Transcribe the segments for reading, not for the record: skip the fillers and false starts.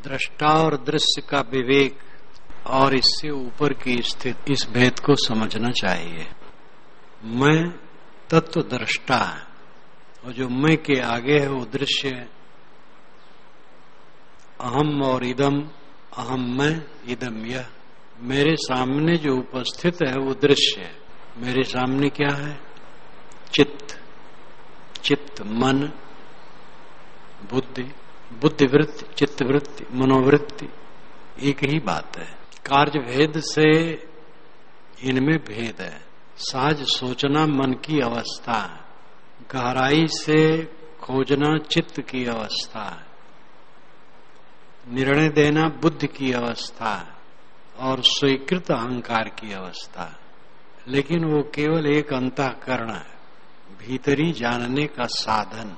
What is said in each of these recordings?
दृष्टा और दृश्य का विवेक और इससे ऊपर की स्थिति, इस भेद को समझना चाहिए। मैं तत्व दृष्टा है और जो मैं के आगे है वो दृश्य है। अहम और इदम, अहम मैं, इदम यह। मेरे सामने जो उपस्थित है वो दृश्य है। मेरे सामने क्या है? चित्त, चित्त मन, बुद्धि, बुद्धिवृत्ति, चित्तवृत्ति, मनोवृत्ति, एक ही बात है। कार्य भेद से इनमें भेद है। सहज सोचना मन की अवस्था है, गहराई से खोजना चित्त की अवस्था है, निर्णय देना बुद्धि की अवस्था है और स्वीकृत अहंकार की अवस्था है। लेकिन वो केवल एक अंतःकरण है, भीतरी जानने का साधन।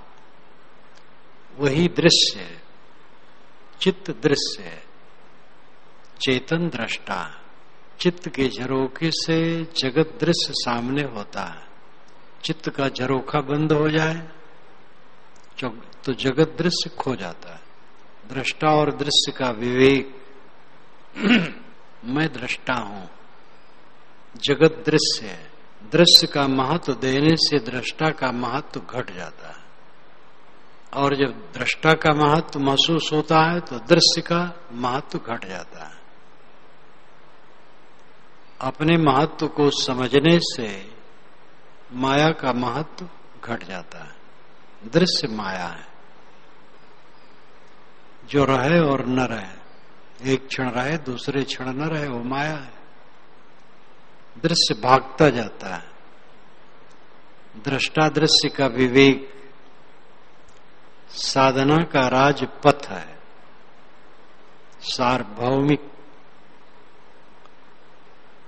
वही दृश्य है, चित्त दृश्य है, चेतन दृष्टा। चित्त के झरोखे से जगत दृश्य सामने होता है। चित्त का झरोखा बंद हो जाए तो जगत दृश्य खो जाता है। दृष्टा और दृश्य का विवेक मैं दृष्टा हूं, जगत दृश्य है। दृश्य का महत्व देने से दृष्टा का महत्व घट जाता है और जब दृष्टा का महत्व महसूस होता है तो दृश्य का महत्व घट जाता है। अपने महत्व को समझने से माया का महत्व घट जाता है। दृश्य माया है, जो रहे और न रहे, एक क्षण रहे दूसरे क्षण न रहे, वो माया है। दृश्य भागता जाता है। दृष्टा दृश्य का विवेक साधना का राजपथ है, सार्वभौमिक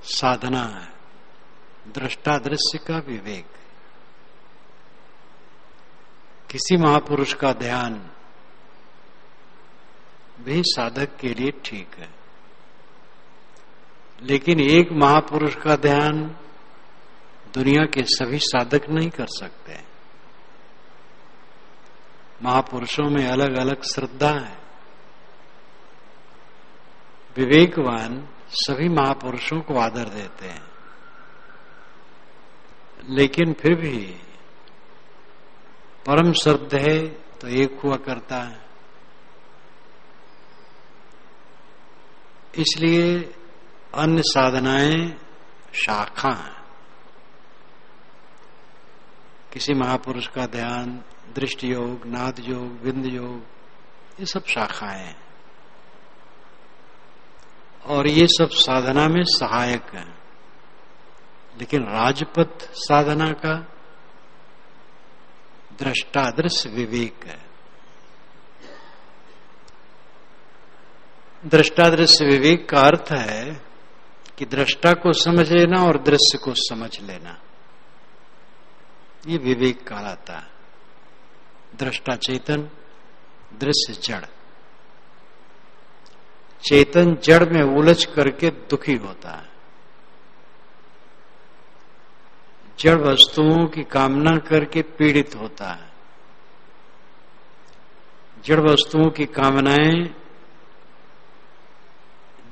साधना है। दृष्टा दृश्य का विवेक। किसी महापुरुष का ध्यान भी साधक के लिए ठीक है, लेकिन एक महापुरुष का ध्यान दुनिया के सभी साधक नहीं कर सकते। महापुरुषों में अलग अलग श्रद्धा है। विवेकवान सभी महापुरुषों को आदर देते हैं, लेकिन फिर भी परम श्रद्धा है तो एक हुआ करता है। इसलिए अन्य साधनाएं शाखा हैं। किसी महापुरुष का ध्यान, दृष्टि योग, नाद योग, बिंद योग, ये सब शाखाएं हैं और ये सब साधना में सहायक है। लेकिन राजपथ साधना का दृष्टा दृश्य विवेक है। दृष्टा दृश्य विवेक का अर्थ है कि दृष्टा को समझ लेना और दृश्य को समझ लेना, ये विवेक कहलाता है। दृष्टा चेतन, दृश्य जड़। चेतन जड़ में उलझ करके दुखी होता है। जड़ वस्तुओं की कामना करके पीड़ित होता है। जड़ वस्तुओं की कामनाएं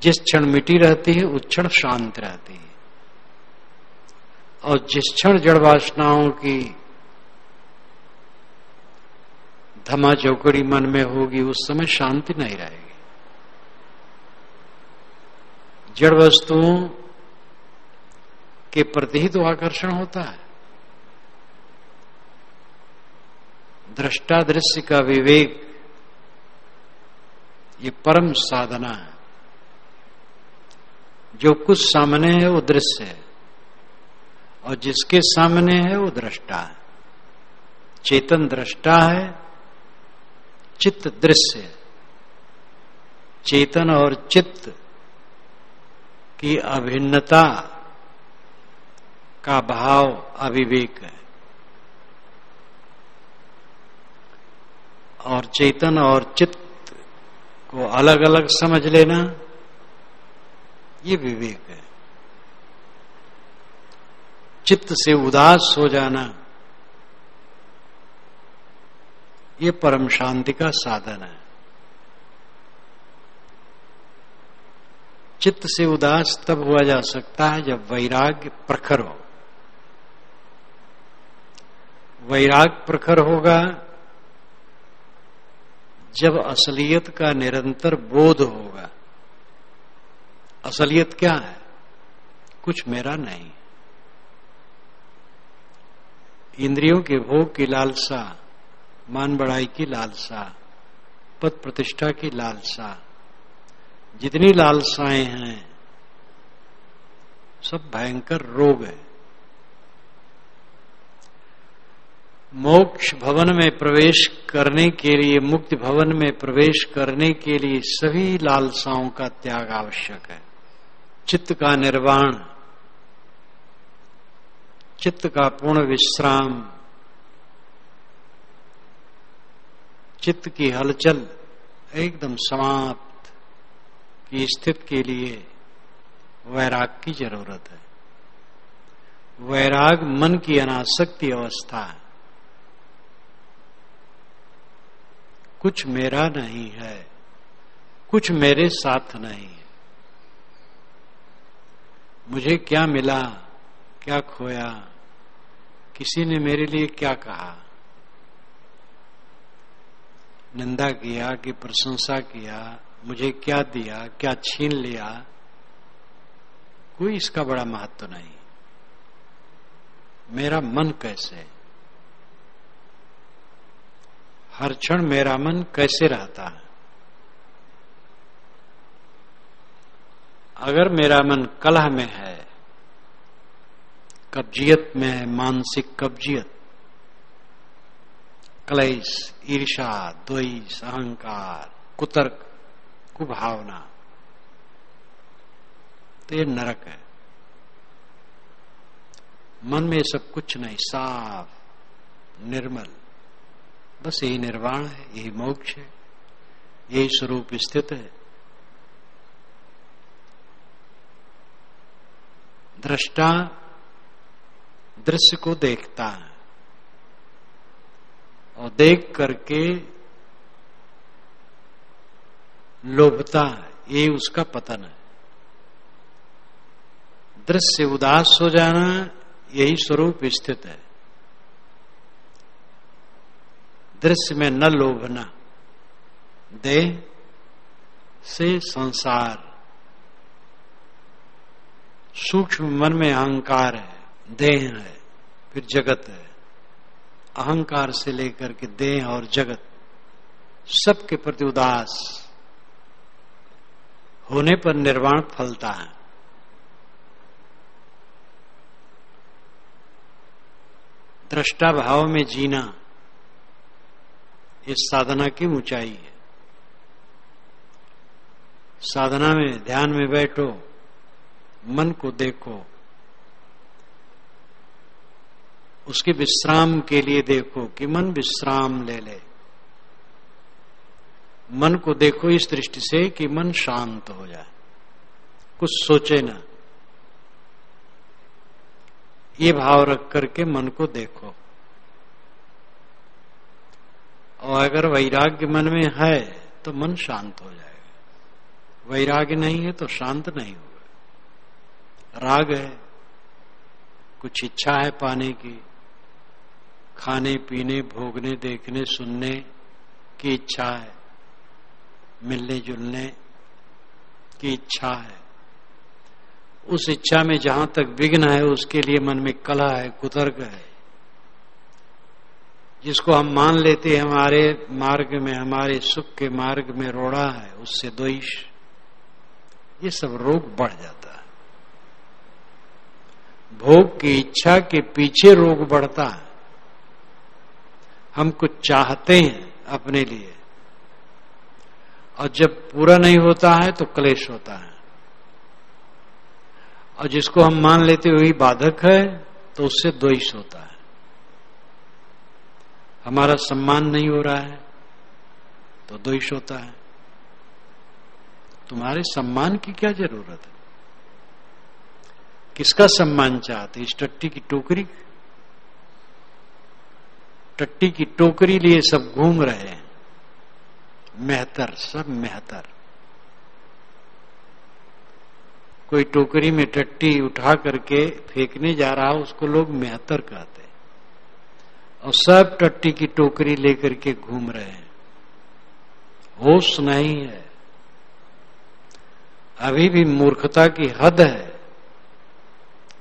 जिस क्षण मिटी रहती है उस क्षण शांत रहती है और जिस क्षण जड़ वासनाओं की धमा चौकड़ी मन में होगी उस समय शांति नहीं रहेगी। जड़ वस्तुओं के प्रति ही तो आकर्षण होता है। दृष्टा दृश्य का विवेक ये परम साधना है। जो कुछ सामने है वो दृश्य है और जिसके सामने है वो दृष्टा है। चेतन दृष्टा है, चित्त दृश्य है। चेतन और चित्त की अभिन्नता का भाव अविवेक है और चेतन और चित्त को अलग अलग समझ लेना ये विवेक है। चित्त से उदास हो जाना ये परम शांति का साधन है। चित्त से उदास तब हुआ जा सकता है जब वैराग्य प्रखर हो। वैराग प्रखर होगा जब असलियत का निरंतर बोध होगा। असलियत क्या है? कुछ मेरा नहीं। इंद्रियों के भोग की लालसा, मान बढ़ाई की लालसा, पद प्रतिष्ठा की लालसा, जितनी लालसाएं हैं सब भयंकर रोग है। मोक्ष भवन में प्रवेश करने के लिए, मुक्ति भवन में प्रवेश करने के लिए सभी लालसाओं का त्याग आवश्यक है। चित्त का निर्वाण, चित्त का पूर्ण विश्राम, चित्त की हलचल एकदम समाप्त की स्थिति के लिए वैराग की जरूरत है। वैराग मन की अनासक्ति अवस्था है। कुछ मेरा नहीं है, कुछ मेरे साथ नहीं है। मुझे क्या मिला, क्या खोया, किसी ने मेरे लिए क्या कहा, निंदा किया कि प्रशंसा किया, मुझे क्या दिया, क्या छीन लिया, कोई इसका बड़ा महत्व नहीं। मेरा मन कैसे, हर क्षण मेरा मन कैसे रहता है। अगर मेरा मन कलह में है, कब्जियत में है, मानसिक कब्जियत, क्लेश, ईर्षा, द्वेष, अहंकार, कुतर्क, कुभावना, तो ये नरक है। मन में सब कुछ नहीं, साफ निर्मल, बस यही निर्वाण है, यही मोक्ष है, यही स्वरूप स्थित है। दृष्टा दृश्य को देखता है और देख करके लोभता है, ये उसका पतन है। दृश्य से उदास हो जाना, यही स्वरूप स्थित है। दृश्य में न लोभना, देह से संसार, सूक्ष्म मन में अहंकार है, देह है, फिर जगत है। अहंकार से लेकर के देह और जगत सबके प्रति उदास होने पर निर्वाण फलता है। दृष्टा भाव में जीना, इस साधना की ऊंचाई है। साधना में ध्यान में बैठो, मन को देखो, उसके विश्राम के लिए देखो कि मन विश्राम ले ले। मन को देखो इस दृष्टि से कि मन शांत हो जाए, कुछ सोचे ना। ये भाव रख करके मन को देखो। और अगर वैराग्य मन में है तो मन शांत हो जाएगा। वैराग्य नहीं है तो शांत नहीं होगा। राग है, कुछ इच्छा है पाने की, खाने पीने भोगने देखने सुनने की इच्छा है, मिलने जुलने की इच्छा है। उस इच्छा में जहां तक विघ्न है उसके लिए मन में कलह है, कुतर्क है। जिसको हम मान लेते हैं हमारे मार्ग में, हमारे सुख के मार्ग में रोड़ा है, उससे द्वेष, ये सब रोग बढ़ जाता है। भोग की इच्छा के पीछे रोग बढ़ता है। हम कुछ चाहते हैं अपने लिए और जब पूरा नहीं होता है तो क्लेश होता है। और जिसको हम मान लेते वही बाधक है तो उससे द्वेष होता है। हमारा सम्मान नहीं हो रहा है तो द्वेष होता है। तुम्हारे सम्मान की क्या जरूरत है? किसका सम्मान चाहते? इस टट्टी की टोकरी? टट्टी की टोकरी लिए सब घूम रहे हैं, मेहतर, सब मेहतर। कोई टोकरी में टट्टी उठा करके फेंकने जा रहा हो, उसको लोग मेहतर कहते हैं, और सब टट्टी की टोकरी लेकर के घूम रहे हैं। होश नहीं है, अभी भी मूर्खता की हद है।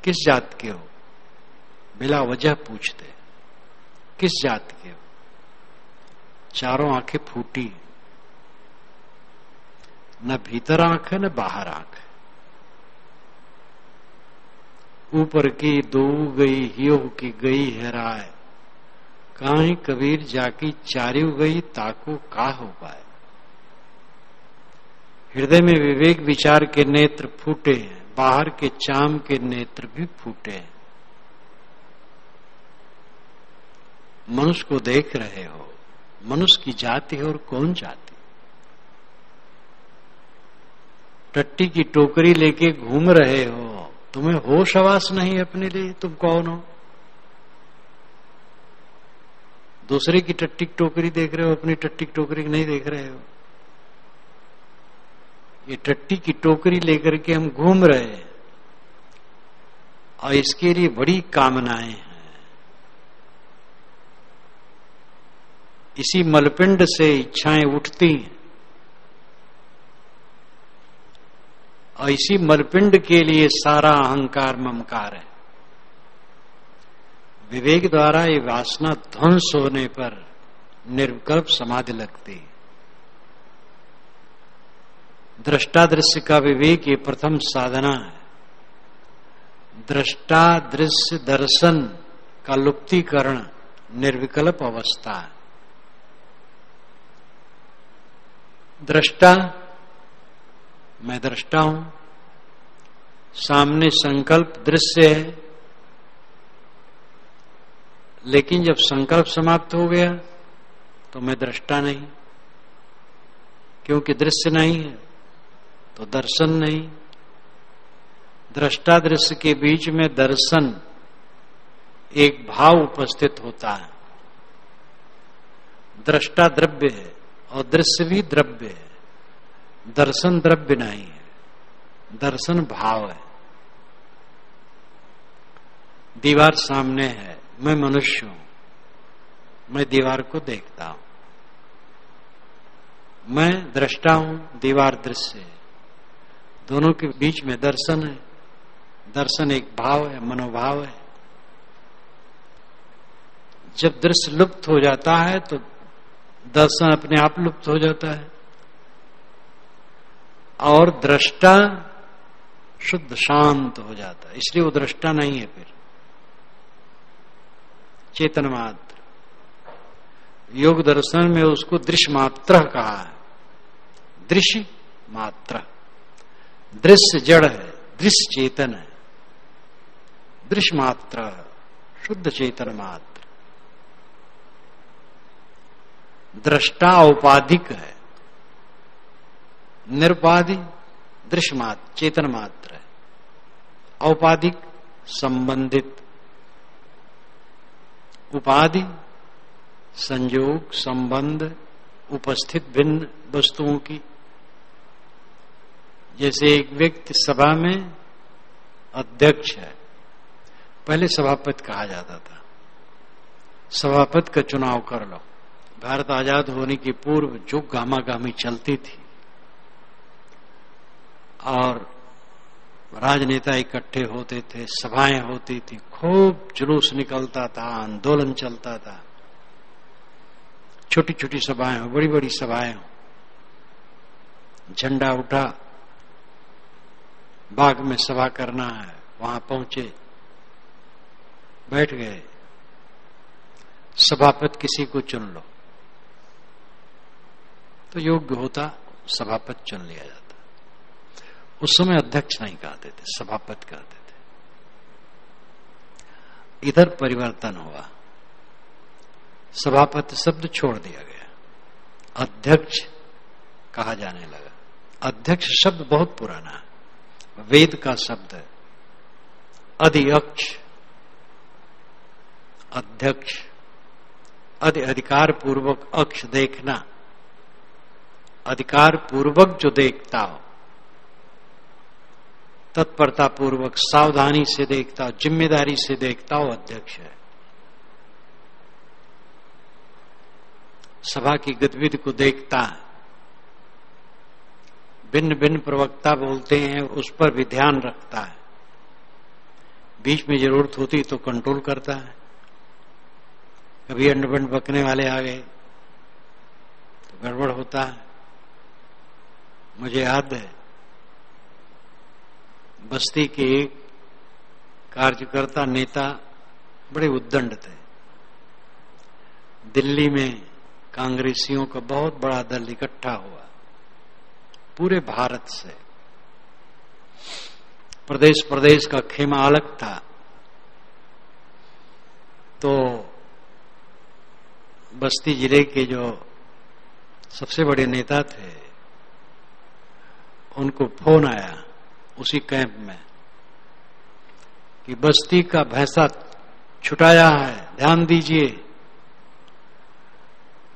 किस जात के हो? बिला वजह पूछते, किस जात के हो? चारों आंखें फूटी, न भीतर आंख है न बाहर आंख है। ऊपर की दो गई हियो की गई है राय, काहे कबीर जाकी चारिव गई ताको का हो पाए। हृदय में विवेक विचार के नेत्र फूटे हैं, बाहर के चाम के नेत्र भी फूटे हैं। मनुष्य को देख रहे हो, मनुष्य की जाति है और कौन जाति? टट्टी की टोकरी लेके घूम रहे हो, तुम्हें होश हवास नहीं अपने लिए, तुम कौन हो? दूसरे की टट्टी की टोकरी देख रहे हो, अपनी टट्टी की टोकरी नहीं देख रहे हो। ये टट्टी की टोकरी लेकर के हम घूम रहे हैं और इसके लिए बड़ी कामनाएं हैं। इसी मलपिंड से इच्छाएं उठती हैं और इसी मलपिंड के लिए सारा अहंकार ममकार है। विवेक द्वारा ये वासना ध्वंस होने पर निर्विकल्प समाधि लगती है। दृष्टा दृश्य का विवेक ये प्रथम साधना है। दृष्टा दृश्य दर्शन का लुप्तीकरण निर्विकल्प अवस्था है। दृष्टा, मैं दृष्टा हूं, सामने संकल्प दृश्य है, लेकिन जब संकल्प समाप्त हो गया तो मैं दृष्टा नहीं, क्योंकि दृश्य नहीं है तो दर्शन नहीं। दृष्टा दृश्य के बीच में दर्शन एक भाव उपस्थित होता है। दृष्टा द्रव्य है और दृश्य भी द्रव्य है, दर्शन द्रव्य नहीं है, दर्शन भाव है। दीवार सामने है, मैं मनुष्य हूं, मैं दीवार को देखता हूं, मैं दृष्टा हूं, दीवार दृश्य है। दोनों के बीच में दर्शन है। दर्शन एक भाव है, मनोभाव है। जब दृश्य लुप्त हो जाता है तो दर्शन अपने आप लुप्त हो जाता है और दृष्टा शुद्ध शांत हो जाता है। इसलिए वो दृष्टा नहीं है, फिर चेतन मात्र। योग दर्शन में उसको दृश्य मात्र कहा है। दृश्य मात्र, दृश्य जड़ है, दृश्य चेतन है। दृश्य मात्र शुद्ध चेतन मात्र। दृष्टा औपाधिक है, निरुपाधि दृश्य मात्र चेतन मात्र है। औपाधिक संबंधित, उपाधि संयोग संबंध उपस्थित भिन्न वस्तुओं की। जैसे एक व्यक्ति सभा में अध्यक्ष है, पहले सभापति कहा जाता था। सभापति का चुनाव कर लो। भारत आजाद होने के पूर्व जो गामागामी चलती थी और राजनेता इकट्ठे होते थे, सभाएं होती थी, खूब जुलूस निकलता था, आंदोलन चलता था। छोटी छोटी सभाएं हो, बड़ी बड़ी सभाएं हो। झंडा उठा, बाग में सभा करना है, वहां पहुंचे, बैठ गए। सभापति किसी को चुन लो, तो योग्य होता सभापति चुन लिया जाता। उस समय अध्यक्ष नहीं कहते थे, सभापति कहते थे। इधर परिवर्तन हुआ, सभापति शब्द छोड़ दिया गया, अध्यक्ष कहा जाने लगा। अध्यक्ष शब्द बहुत पुराना है, वेद का शब्द है। अधिअक्ष, अध्यक्ष, अधिकार पूर्वक अक्ष देखना, अधिकार पूर्वक जो देखता हो, तत्परता पूर्वक सावधानी से देखता हो, जिम्मेदारी से देखता हो, अध्यक्ष है। सभा की गतिविधि को देखता है, भिन्न भिन्न प्रवक्ता बोलते हैं उस पर भी ध्यान रखता है, बीच में जरूरत होती तो कंट्रोल करता है। कभी अंडबंड बकने वाले आ गए तो गड़बड़ होता है। मुझे याद है बस्ती के एक कार्यकर्ता नेता बड़े उद्दंड थे। दिल्ली में कांग्रेसियों का बहुत बड़ा दल इकट्ठा हुआ, पूरे भारत से। प्रदेश प्रदेश का खेमा अलग था। तो बस्ती जिले के जो सबसे बड़े नेता थे, उनको फोन आया उसी कैंप में कि बस्ती का भैंसा छुटाया है, ध्यान दीजिए।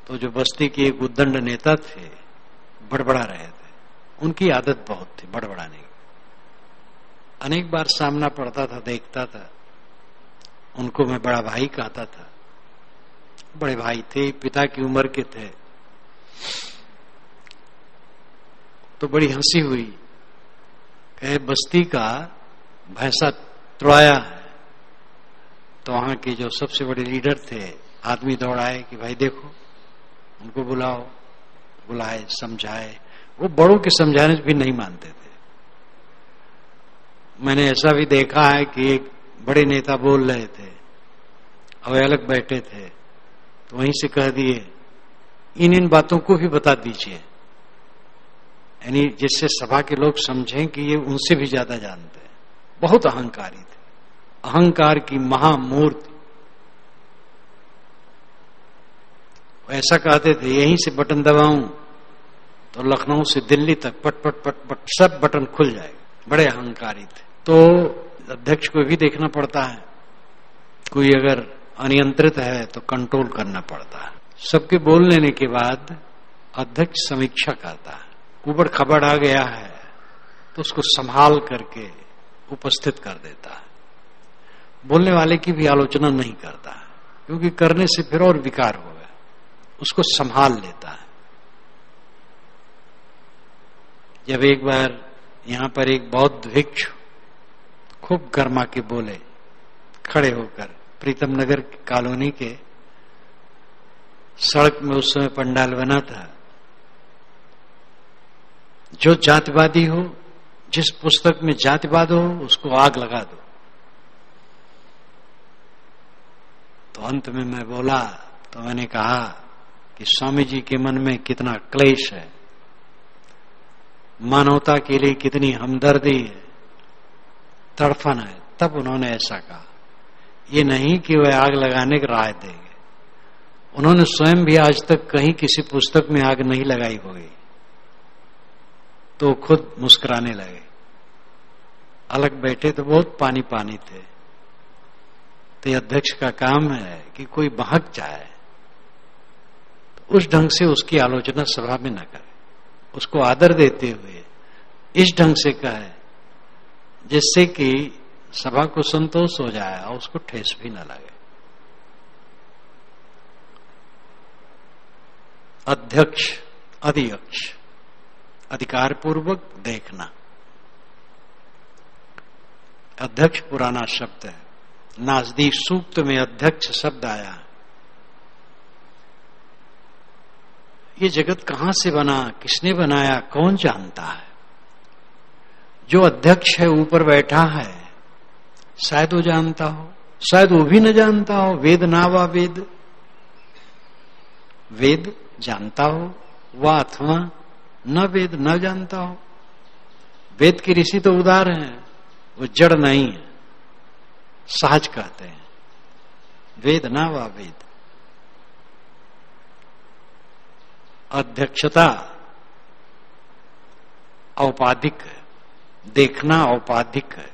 तो जो बस्ती के एक उद्दंड नेता थे, बड़बड़ा रहे थे। उनकी आदत बहुत थी बड़बड़ाने की। अनेक बार सामना पड़ता था, देखता था। उनको मैं बड़ा भाई कहता था। बड़े भाई थे, पिता की उम्र के थे। तो बड़ी हंसी हुई, कहे बस्ती का भैंसा तुड़ाया है। तो वहां के जो सबसे बड़े लीडर थे, आदमी दौड़ाए कि भाई देखो, उनको बुलाओ। बुलाए, समझाए। वो बड़ों के समझाने से भी नहीं मानते थे। मैंने ऐसा भी देखा है कि एक बड़े नेता बोल रहे थे, अब अलग बैठे थे, तो वहीं से कह दिए इन बातों को भी बता दीजिए, यानी जिससे सभा के लोग समझें कि ये उनसे भी ज्यादा जानते हैं। बहुत अहंकारी थे, अहंकार की महामूर्ति। ऐसा कहते थे यहीं से बटन दबाऊं तो लखनऊ से दिल्ली तक पट पट पट पट सब बटन खुल जाएगा। बड़े अहंकारी थे। तो अध्यक्ष को भी देखना पड़ता है, कोई अगर अनियंत्रित है तो कंट्रोल करना पड़ता है। सबके बोल लेने के बाद अध्यक्ष समीक्षा करता है। ऊबड़ खबड़ आ गया है तो उसको संभाल करके उपस्थित कर देता है। बोलने वाले की भी आलोचना नहीं करता है, क्योंकि करने से फिर और विकार होगा। उसको संभाल लेता है। जब एक बार यहां पर एक बौद्ध भिक्षु खूब गर्मा के बोले, खड़े होकर, प्रीतम नगर कॉलोनी के सड़क में उस समय पंडाल बना था, जो जातिवादी हो, जिस पुस्तक में जातिवाद हो, उसको आग लगा दो। तो अंत में मैं बोला, तो मैंने कहा कि स्वामी जी के मन में कितना क्लेश है, मानवता के लिए कितनी हमदर्दी है, तड़फन है। तब उन्होंने ऐसा कहा। ये नहीं कि वह आग लगाने की राय देंगे। उन्होंने स्वयं भी आज तक कहीं किसी पुस्तक में आग नहीं लगाई होगी। तो खुद मुस्कुराने लगे। अलग बैठे तो बहुत पानी पानी थे। तो अध्यक्ष का काम है कि कोई बहक जाए तो उस ढंग से उसकी आलोचना सभा में न करे, उसको आदर देते हुए इस ढंग से कहे जिससे कि सभा को संतोष हो जाए और उसको ठेस भी न लगे। अध्यक्ष, अध्यक्ष, अधिकार पूर्वक देखना। अध्यक्ष पुराना शब्द है। नाजदीक सूक्त में अध्यक्ष शब्द आया। ये जगत कहां से बना, किसने बनाया, कौन जानता है। जो अध्यक्ष है, ऊपर बैठा है, शायद वो जानता हो, शायद वो भी न जानता हो। वेद ना वा वेद, वेद जानता हो, वा अथवा न वेद न जानता हो। वेद के ऋषि तो उदार हैं, वो जड़ नहीं है, सहज कहते हैं। वेद ना वा वेद। अध्यक्षता औपाधिक है, देखना औपाधिक है।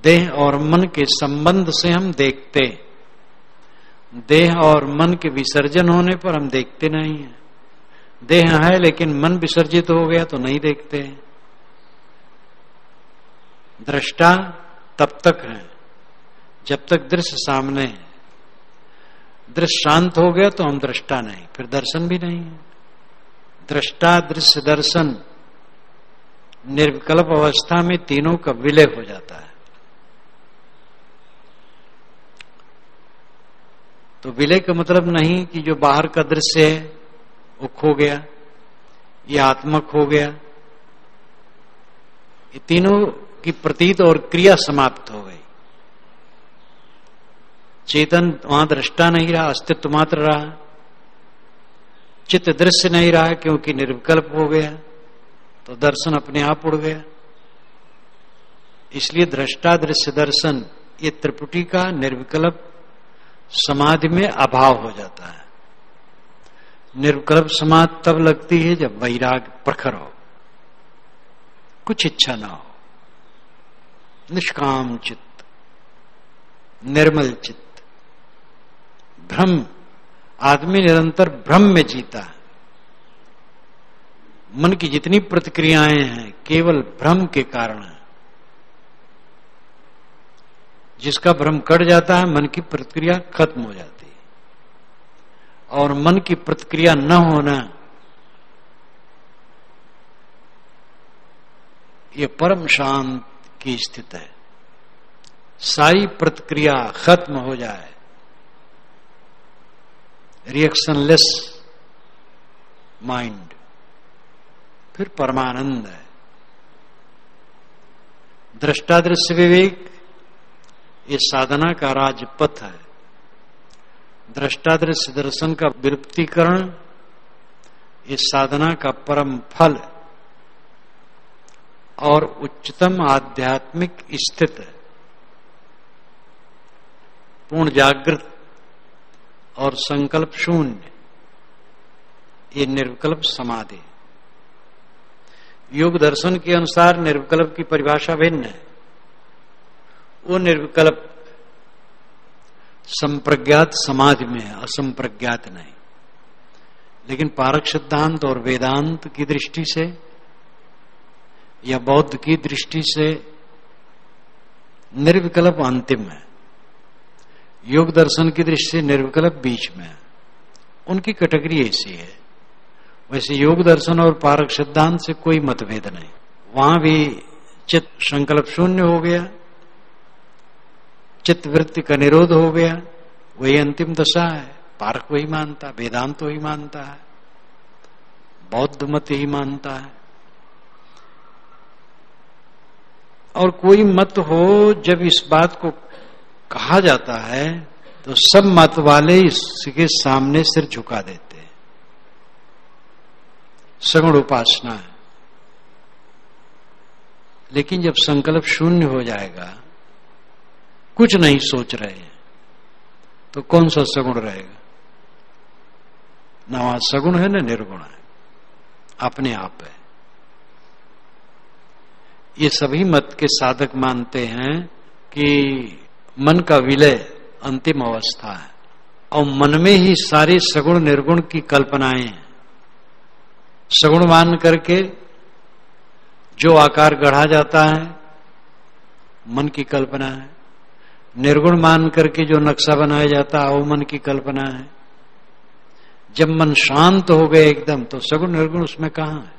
देह और मन के संबंध से हम देखते, देह और मन के विसर्जन होने पर हम देखते नहीं हैं। देह है लेकिन मन विसर्जित हो गया तो नहीं देखते हैं। दृष्टा तब तक है जब तक दृश्य सामने है। दृश्य शांत हो गया तो हम दृष्टा नहीं, फिर दर्शन भी नहीं है। दृष्टा, दृश्य, दर्शन निर्विकल्प अवस्था में तीनों का विलय हो जाता है। तो विलय का मतलब नहीं कि जो बाहर का दृश्य है वो खो गया, ये आत्मक हो गया। ये तीनों की प्रतीत और क्रिया समाप्त हो गई। चेतन वहां दृष्टा नहीं रहा, अस्तित्व मात्र रहा। चित्त दृश्य नहीं रहा क्योंकि निर्विकल्प हो गया, तो दर्शन अपने आप उड़ गया। इसलिए दृष्टा, दृश्य, दर्शन ये त्रिपुटी का निर्विकल्प समाधि में अभाव हो जाता है। निर्विकल्प समाधि तब लगती है जब वैराग्य प्रखर हो, कुछ इच्छा ना हो, निष्काम चित्त, निर्मल चित्त। भ्रम, आदमी निरंतर भ्रम में जीता है। मन की जितनी प्रतिक्रियाएं हैं केवल भ्रम के कारण है। जिसका भ्रम कट जाता है मन की प्रतिक्रिया खत्म हो जाती है, और मन की प्रतिक्रिया न होना ये परम शांत की स्थिति है। सारी प्रतिक्रिया खत्म हो जाए, रिएक्शनलेस माइंड, फिर परमानंद है। दृष्टादृश्य विवेक ये साधना का राजपथ है। दृष्टादृश्य दर्शन का विलुप्तीकरण ये साधना का परम फल और उच्चतम आध्यात्मिक स्थिति है। पूर्ण जागृत और संकल्प शून्य ये निर्विकल्प समाधि। योग दर्शन के अनुसार निर्विकल्प की परिभाषा भिन्न है। वो निर्विकल्प संप्रज्ञात समाधि में है, असंप्रज्ञात नहीं। लेकिन पारक सिद्धांत और वेदांत की दृष्टि से या बौद्ध की दृष्टि से निर्विकल्प अंतिम है। योग दर्शन की दृष्टि से निर्विकल्प बीच में है। उनकी कैटेगरी ऐसी है। वैसे योग दर्शन और पारक सिद्धांत से कोई मतभेद नहीं। वहां भी चित्त संकल्प शून्य हो गया, चित्त वृत्ति का निरोध हो गया, वही अंतिम दशा है। पारक वही मानता, वेदांत वही मानता है, बौद्ध मत ही मानता है। और कोई मत हो जब इस बात को कहा जाता है तो सब मत वाले इसके सामने सिर झुका देते हैं। सगुण उपासना है। लेकिन जब संकल्प शून्य हो जाएगा, कुछ नहीं सोच रहे हैं, तो कौन सा सगुण रहेगा? ना वहां सगुण है ना निर्गुण है, अपने आप है। ये सभी मत के साधक मानते हैं कि मन का विलय अंतिम अवस्था है और मन में ही सारे सगुण निर्गुण की कल्पनाएं हैं। सगुण मान करके जो आकार गढ़ा जाता है मन की कल्पना है, निर्गुण मान करके जो नक्शा बनाया जाता है वो मन की कल्पना है। जब मन शांत हो गए एकदम तो सगुण निर्गुण उसमें कहां है?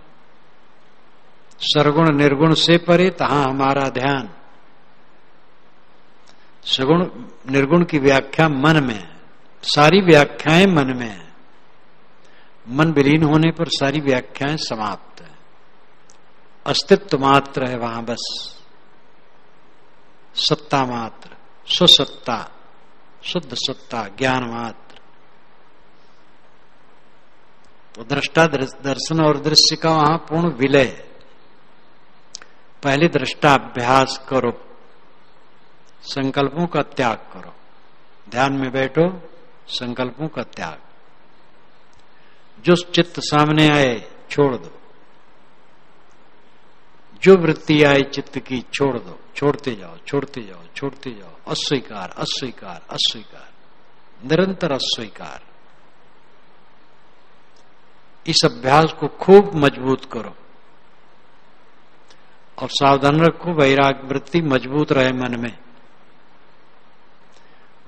सरगुण निर्गुण से परे तहां हमारा ध्यान। सगुण निर्गुण की व्याख्या मन में है, सारी व्याख्याएं मन में है। मन विलीन होने पर सारी व्याख्याएं समाप्त है। अस्तित्व मात्र है वहां, बस सत्ता मात्र, स्वसत्ता, शुद्ध सत्ता, ज्ञान मात्र। तो दृष्टा दर्शन और दृश्य का वहां पूर्ण विलय। पहले दृष्टा अभ्यास करो, संकल्पों का त्याग करो। ध्यान में बैठो, संकल्पों का त्याग। जो चित्त सामने आए छोड़ दो, जो वृत्ति आए चित्त की छोड़ दो। छोड़ते जाओ, छोड़ते जाओ, छोड़ते जाओ। अस्वीकार, अस्वीकार, अस्वीकार, निरंतर अस्वीकार। इस अभ्यास को खूब मजबूत करो। और सावधान रखो वैराग वृत्ति मजबूत रहे मन में।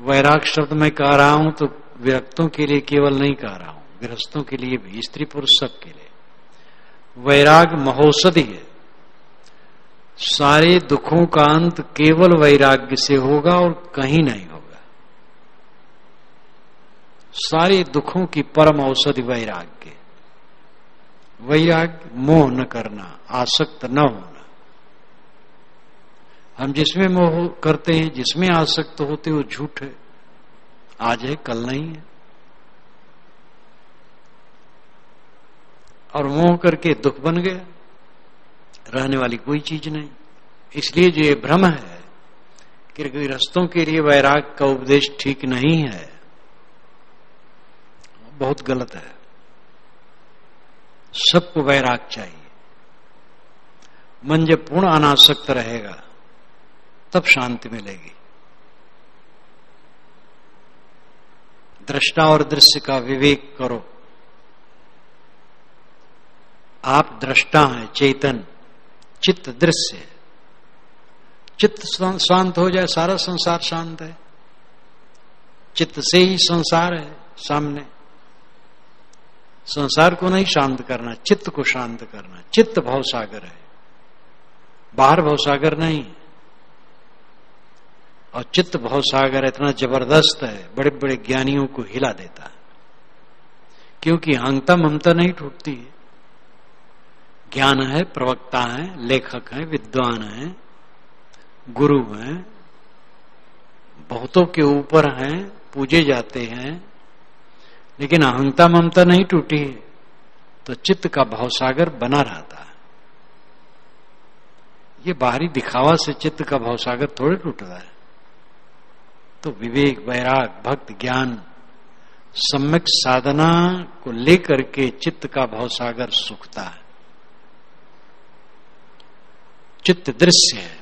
वैराग शब्द मैं कह रहा हूं तो विरक्तों के लिए केवल नहीं कह रहा हूं, गृहस्थों के लिए भी, स्त्री पुरुष सबके लिए। वैराग महौषधि है। सारे दुखों का अंत केवल वैराग्य से होगा और कहीं नहीं होगा। सारे दुखों की परम औषधि वैराग्य। वैराग्य मोह न करना, आसक्त न होना। हम जिसमें मोह करते हैं, जिसमें आसक्त होते, वो झूठ है। आज है कल नहीं है। और मोह करके दुख बन गया, रहने वाली कोई चीज नहीं। इसलिए जो ये भ्रम है कि गृहस्थों के लिए वैराग का उपदेश ठीक नहीं है, बहुत गलत है। सबको वैराग चाहिए। मन जब पूर्ण अनासक्त रहेगा तब शांति मिलेगी। दृष्टा और दृश्य का विवेक करो। आप दृष्टा हैं, चेतन, चित्त दृश्य है। चित्त शांत हो जाए, सारा संसार शांत है। चित्त से ही संसार है सामने। संसार को नहीं शांत करना, चित्त को शांत करना। चित्त भवसागर है, बाहर भवसागर नहीं। और चित्त भवसागर इतना जबरदस्त है, बड़े बड़े ज्ञानियों को हिला देता है। क्योंकि अहंता ममता नहीं टूटती है। ज्ञान है, प्रवक्ता है, लेखक है, विद्वान है, गुरु हैं, बहुतों के ऊपर हैं, पूजे जाते हैं, लेकिन अहंता ममता नहीं टूटी है तो चित्त का भवसागर बना रहता है। ये बाहरी दिखावा से चित्त का भवसागर थोड़े टूटता है। तो विवेक, वैराग, भक्त, ज्ञान, सम्यक साधना को लेकर के चित्त का भवसागर सूखता है। चित्त दृश्य है,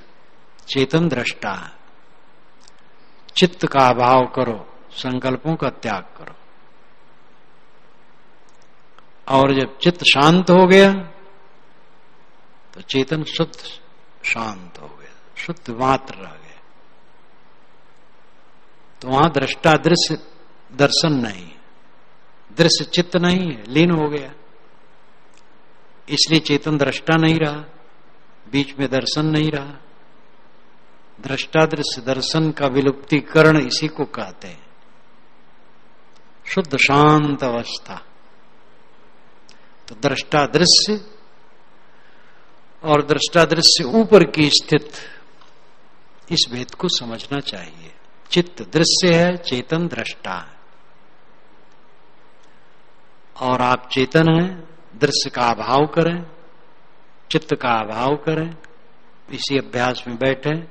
चेतन दृष्टा है। चित्त का अभाव करो, संकल्पों का त्याग करो। और जब चित्त शांत हो गया तो चेतन शुद्ध शांत हो गया, शुद्ध मात्र रह गया। तो वहां दृष्टा दृश्य दर्शन नहीं, दृश्य चित्त नहीं है, लीन हो गया। इसलिए चेतन दृष्टा नहीं रहा, बीच में दर्शन नहीं रहा। दृष्टा दृश्य दर्शन का विलुप्तीकरण इसी को कहते हैं, शुद्ध शांत अवस्था। तो दृष्टा दृश्य और दृष्टा दृश्य ऊपर की स्थित, इस भेद को समझना चाहिए। चित्त दृश्य है, चेतन दृष्टा है। और आप चेतन हैं, दृश्य का अभाव करें, चित्त का अभाव करें, इसी अभ्यास में बैठे।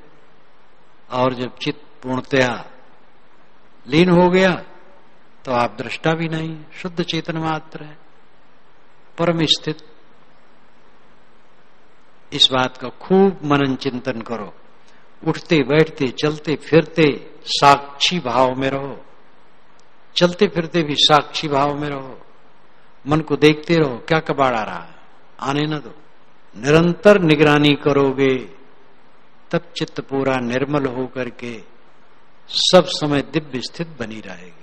और जब चित्त पूर्णतया लीन हो गया तो आप दृष्टा भी नहीं, शुद्ध चेतन मात्र है, परम स्थित। इस बात का खूब मनन चिंतन करो। उठते बैठते चलते फिरते साक्षी भाव में रहो। चलते फिरते भी साक्षी भाव में रहो। मन को देखते रहो, क्या कबाड़ आ रहा है, आने न दो। निरंतर निगरानी करोगे तब चित्त पूरा निर्मल हो करके सब समय दिव्य स्थित बनी रहेगी।